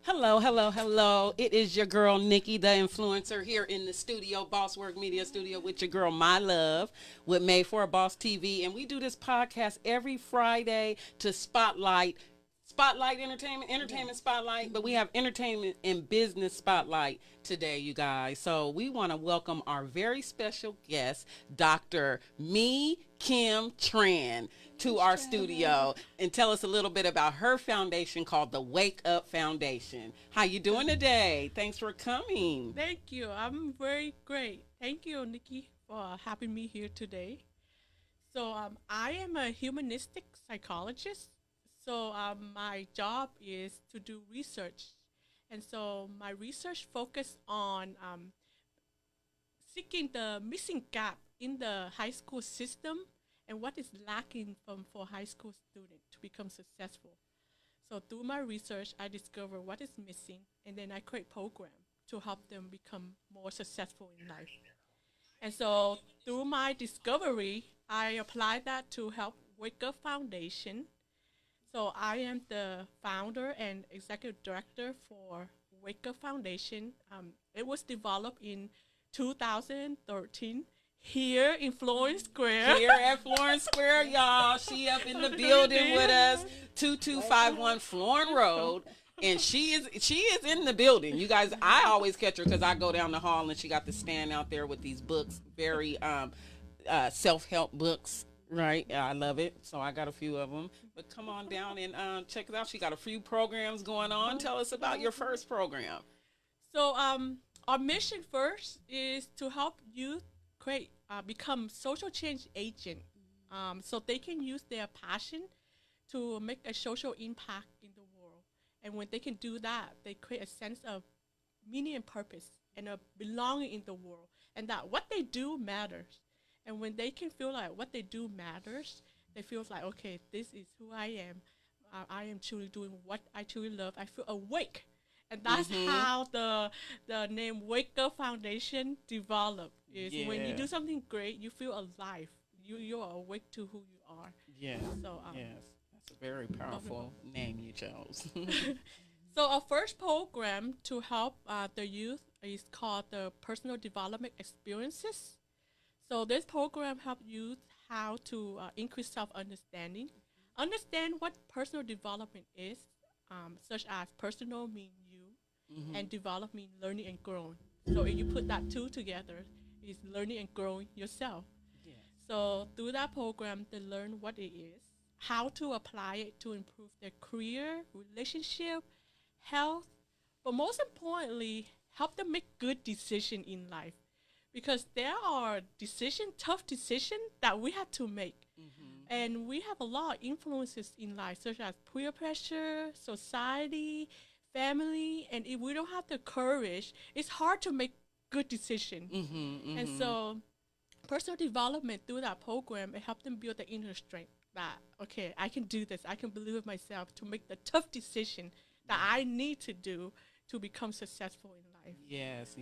Hello, hello, hello. It is your girl Nikki, the influencer, here in the studio, BossWork Media Studio, with your girl My Love, with Made for a Boss TV, and we do this podcast every Friday to spotlight entertainment spotlight, but we have entertainment and business spotlight today, you guys. So we want to welcome our very special guest, Dr. Mykim Tran, to our studio and tell us a little bit about her foundation called the Wake Up Foundation. How you doing today? Thanks for coming. Thank you. I'm very great. Thank you, Nikki, for having me here today. I am a humanistic psychologist. My job is to do research. And so, my research focus on seeking the missing gap in the high school system and what is lacking for high school students to become successful. So through my research, I discover what is missing, and then I create programs to help them become more successful in life. And so through my discovery, I apply that to help Wake Up Foundation. So I am the founder and executive director for Wake Up Foundation. It was developed in 2013 here in Florence Square. Here at Florence Square, y'all. She up in the building with us, 2251 Florence Road. And she is in the building. You guys, I always catch her because I go down the hall and she got the stand out there with these books, very self-help books. Right, I love it. So I got a few of them. But come on down and check it out. She got a few programs going on. Tell us about your first program. Our mission first is to help youth become social change agent, so they can use their passion to make a social impact in the world. And when they can do that, they create a sense of meaning and purpose and a belonging in the world, and that what they do matters. And when they can feel like what they do matters, they feel like, okay, this is who I am. I am truly doing what I truly love. I feel awake. And that's how the name Wake Up Foundation developed. Is when you do something great, you feel alive. You're awake to who you are. Yes. Yes. That's a very powerful name you chose. So our first program to help the youth is called the Personal Development Experiences. So this program helps youth how to increase self-understanding, understand what personal development is, such as personal mean you, and develop mean learning and growing. So if you put that two together, it's learning and growing yourself. Yeah. So through that program, they learn what it is, how to apply it to improve their career, relationship, health, but most importantly, help them make good decisions in life. Because there are tough decisions that we have to make. And we have a lot of influences in life, such as peer pressure, society, family. And if we don't have the courage, it's hard to make good decisions. And so personal development through that program, it helped them build the inner strength that, okay, I can do this. I can believe in myself to make the tough decision that I need to do to become successful in life. Yes.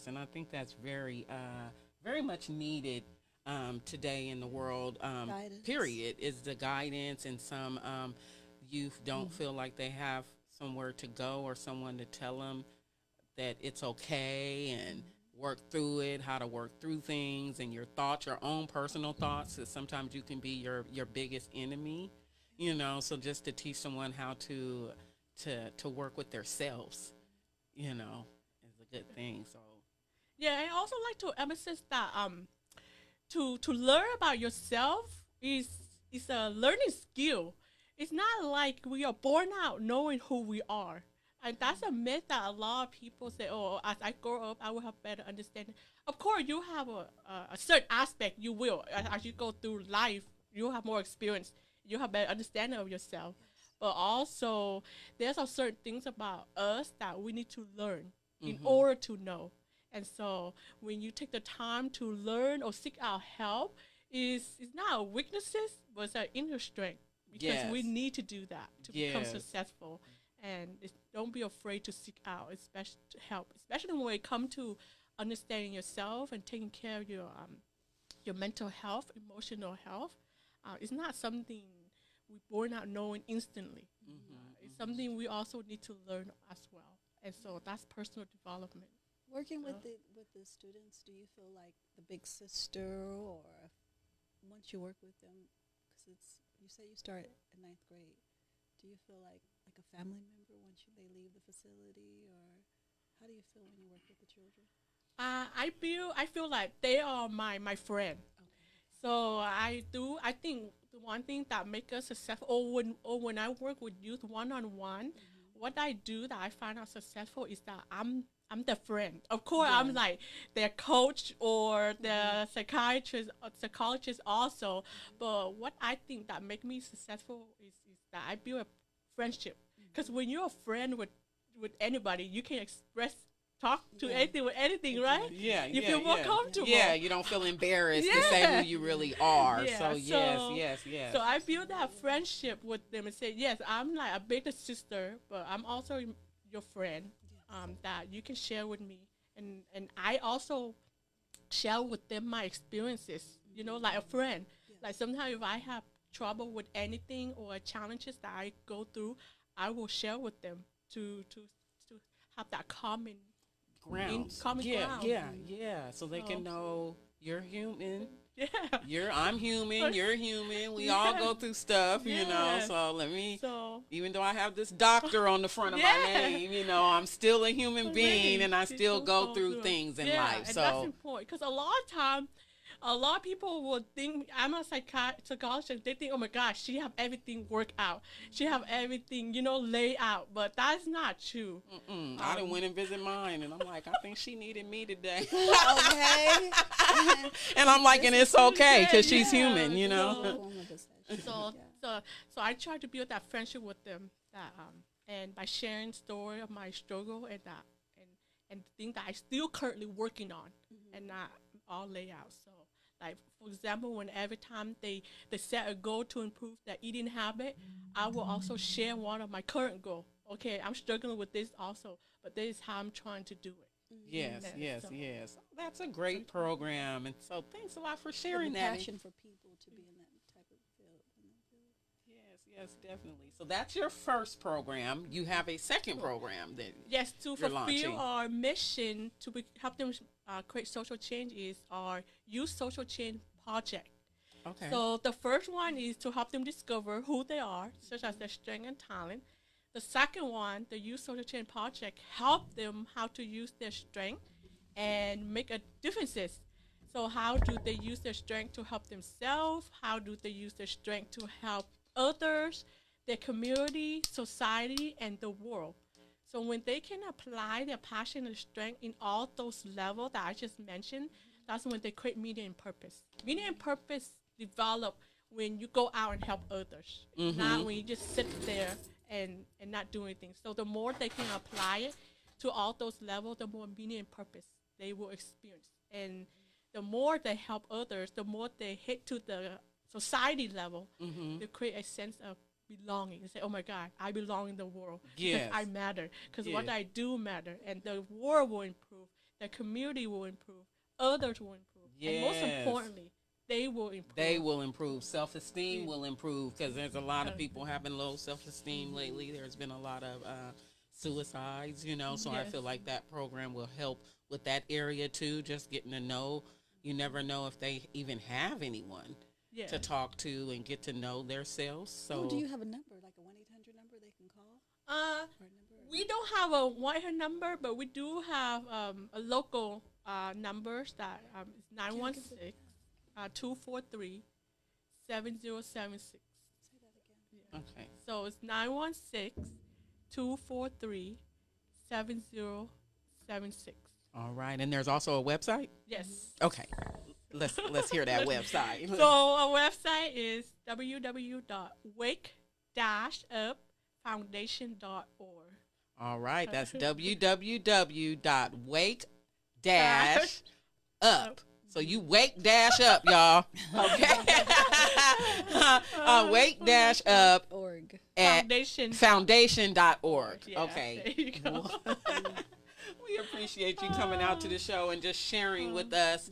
And I think that's very much needed today in the world, period, is the guidance. And some youth don't feel like they have somewhere to go or someone to tell them that it's okay and work through it, how to work through things, and your thoughts, your own personal thoughts, because sometimes you can be your biggest enemy, so just to teach someone how to work with themselves, is a good thing. So yeah, I also like to emphasize that to learn about yourself is a learning skill. It's not like we are born out knowing who we are. And that's a myth that a lot of people say, oh, as I grow up, I will have better understanding. Of course, you have a certain aspect you will. As you go through life, you have more experience. You have better understanding of yourself. But also, there's some certain things about us that we need to learn in order to know. And so when you take the time to learn or seek out help, it's not a weaknesses, but it's an inner strength. Because we need to do that to become successful. And don't be afraid to seek out help, especially when it comes to understanding yourself and taking care of your mental health, emotional health. It's not something we born out knowing instantly. It's something we also need to learn as well. And so that's personal development. Working with the students, do you feel like the big sister, or once you work with them, because you say you start at ninth grade, do you feel like a family member once they leave the facility, or how do you feel when you work with the children? I feel like they are my friend. Okay. So I think the one thing that makes us successful, or when I work with youth one-on-one, what I do that I find out successful is that I'm the friend. Of course, I'm like their coach or the psychologist also. But what I think that make me successful is that I build a friendship. Because when you're a friend with anybody, you can talk to anything with anything, right? Yeah, you feel more comfortable. Yeah, you don't feel embarrassed to say who you really are. Yeah, so yes. So I build that friendship with them and say, yes, I'm like a bigger sister, but I'm also your friend. That you can share with me, and I also share with them my experiences, like a friend. Like sometimes if I have trouble with anything or challenges that I go through, I will share with them to have that common ground. Yeah. So they can know you're human. Yeah. I'm human, you're human. We all go through stuff, So let me, even though I have this doctor on the front of my name, I'm still a human being, and I still go through things in life. And so that's important, because a lot of time, a lot of people will think I'm a psychologist. They think, oh my gosh, she have everything worked out. She have everything, laid out. But that's not true. I done went and visit mine, and I'm like, I think she needed me today. Okay. And I'm like, and it's okay, because she's human, So I try to build that friendship with them, and by sharing story of my struggle and the thing that I still currently working on, and not all laid out. So, like for example, when every time they set a goal to improve their eating habit, I will also share one of my current goal. Okay, I'm struggling with this also, but this is how I'm trying to do it. Yes. That's a great program, and so thanks a lot for sharing that. Passion for people to be in that type of field. Yes, definitely. So that's your first program. You have a second program that to fulfill launching. Our mission to help them create social change is our Youth Social Change Project. Okay. So the first one is to help them discover who they are, such as their strength and talent. The second one, the Youth Social Change Project, help them how to use their strength and make a differences. So how do they use their strength to help themselves? How do they use their strength to help others, their community, society, and the world? So when they can apply their passion and strength in all those levels that I just mentioned, that's when they create meaning and purpose. Meaning and purpose develop when you go out and help others, not when you just sit there and not do anything. So the more they can apply it to all those levels, the more meaning and purpose they will experience. And the more they help others, the more they hit to the society level, they create a sense of belonging and say, oh my God, I belong in the world because I matter, because what I do matter, and the world will improve, the community will improve, others will improve, and most importantly, they will improve. They will improve. Self-esteem will improve, because there's a lot of people having low self-esteem lately. There's been a lot of suicides, so I feel like that program will help with that area too, just getting to know. You never know if they even have anyone to talk to and get to know themselves. So do you have a number, like a 1-800 number they can call? We don't have a 1-800 number, but we do have a local numbers that is 916 243 7076. Say that again. Okay. So it's 916 243 7076. All right, and there's also a website? Yes. Okay. Let's hear that website. So our website is www.wake-up-foundation.org. All right, that's www.wake-up. So you wake-up, y'all. Okay. Wake-up org. Foundation.org. Yeah, okay. There you go. We appreciate you coming out to the show and just sharing with us